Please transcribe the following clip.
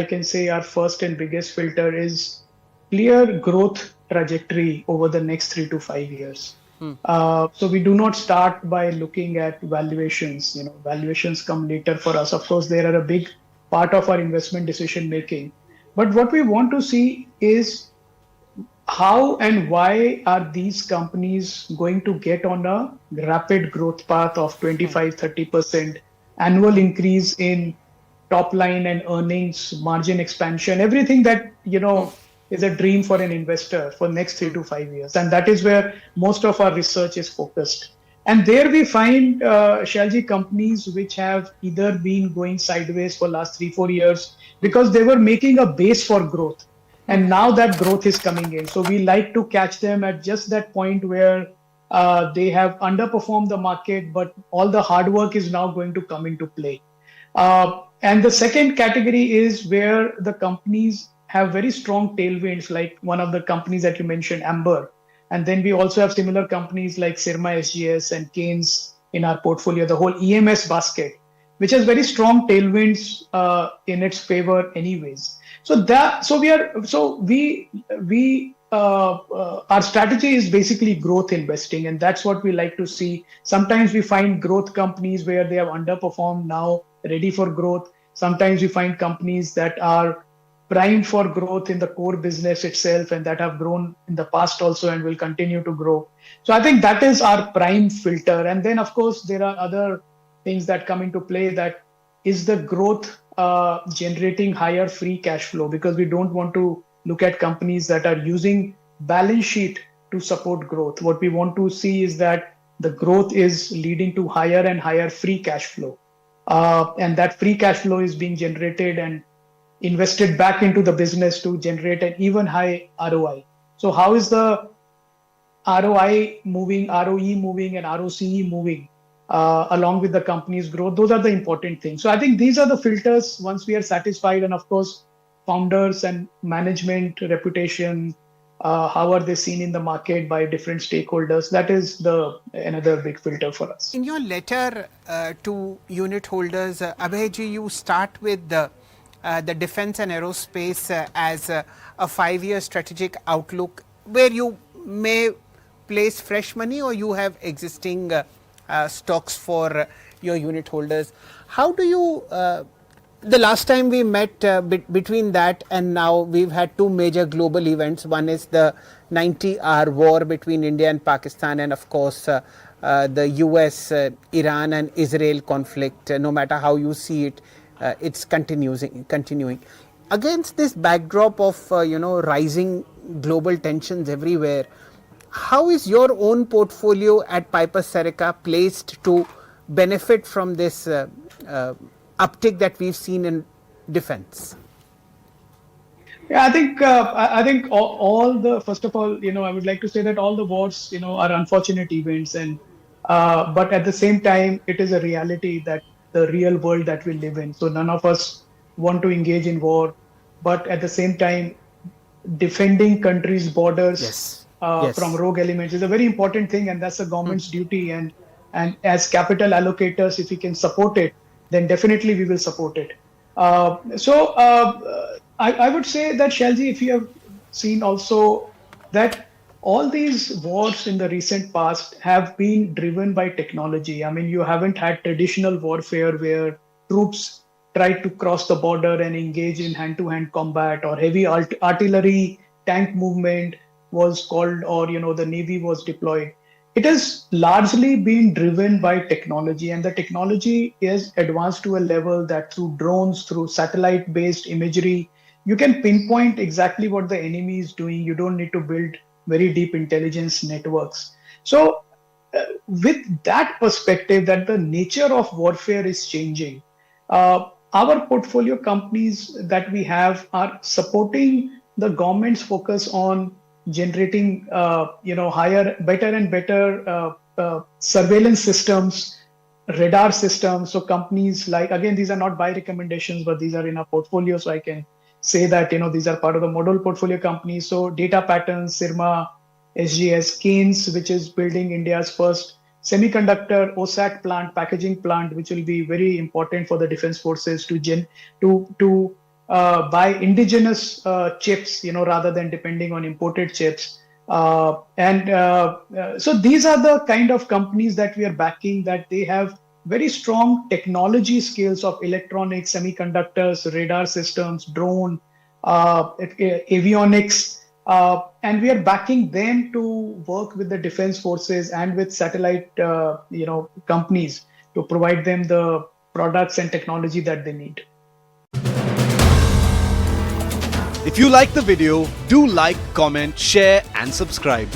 I can say our first and biggest filter is clear growth trajectory over the next 3 to 5 years. So we do not start by looking at valuations. Valuations come later for us. Of course, they are a big part of our investment decision making. But what we want to see is how and why are these companies going to get on a rapid growth path of 25-30% annual increase in top line and earnings, margin expansion, everything that is a dream for an investor for next 3 to 5 years. And that is where most of our research is focused. And there we find Shalji, companies which have either been going sideways for last 3-4 years because they were making a base for growth, and now that growth is coming in. So we like to catch them at just that point where they have underperformed the market, but all the hard work is now going to come into play. And the second category is where the companies have very strong tailwinds, like one of the companies that you mentioned, Amber. And then we also have similar companies like Sirma SGS and Keynes in our portfolio, the whole EMS basket, which has very strong tailwinds in its favor anyways. Our strategy is basically growth investing, and that's what we like to see. Sometimes we find growth companies where they have underperformed, now ready for growth. Sometimes we find companies that are primed for growth in the core business itself and that have grown in the past also and will continue to grow. So I think that is our prime filter. And then of course there are other things that come into play. That is the growth generating higher free cash flow, because we don't want to look at companies that are using balance sheet to support growth. What we want to see is that the growth is leading to higher and higher free cash flow. And that free cash flow is being generated and invested back into the business to generate an even high ROI. So how is the ROI moving, ROE moving, and ROCE moving along with the company's growth? Those are the important things. So I think these are the filters once we are satisfied. And of course, founders and management reputation, how are they seen in the market by different stakeholders? That is another big filter for us. In your letter to unit holders, Abhayji, you start with the defense and aerospace as a 5-year strategic outlook, where you may place fresh money or you have existing stocks for your unit holders. How do you, the last time we met, between that and now, we've had two major global events. One is the 90-hour war between India and Pakistan, and of course the US, Iran and Israel conflict. No matter how you see it, it's continuing. Against this backdrop of rising global tensions everywhere, how is your own portfolio at Piper Serica placed to benefit from this uptick that we've seen in defense? Yeah, I think all the, first of all, I would like to say that all the wars, are unfortunate events, and but at the same time, it is a reality that the real world that we live in. So none of us want to engage in war, but at the same time, defending countries' borders from rogue elements is a very important thing, and that's the government's duty. And as capital allocators, if we can support it, then definitely we will support it. I would say that, Shalji, if you have seen also that all these wars in the recent past have been driven by technology. I mean, you haven't had traditional warfare where troops tried to cross the border and engage in hand-to-hand combat, or heavy artillery tank movement was called, or the Navy was deployed. It has largely been driven by technology, and the technology is advanced to a level that through drones, through satellite-based imagery, you can pinpoint exactly what the enemy is doing. You don't need to build very deep intelligence networks. So with that perspective, that the nature of warfare is changing, our portfolio companies that we have are supporting the government's focus on generating better and better surveillance systems, radar systems. So companies like, again, these are not buy recommendations, but these are in our portfolio, so I can say that these are part of the model portfolio companies. So Data Patterns, Sirma, SGS, Keynes, which is building India's first semiconductor OSAT plant, packaging plant, which will be very important for the defense forces to buy indigenous chips, rather than depending on imported chips. So these are the kind of companies that we are backing, that they have very strong technology skills of electronics, semiconductors, radar systems, drone, avionics, and we are backing them to work with the defense forces and with satellite, companies, to provide them the products and technology that they need. If you like the video, do like, comment, share and subscribe.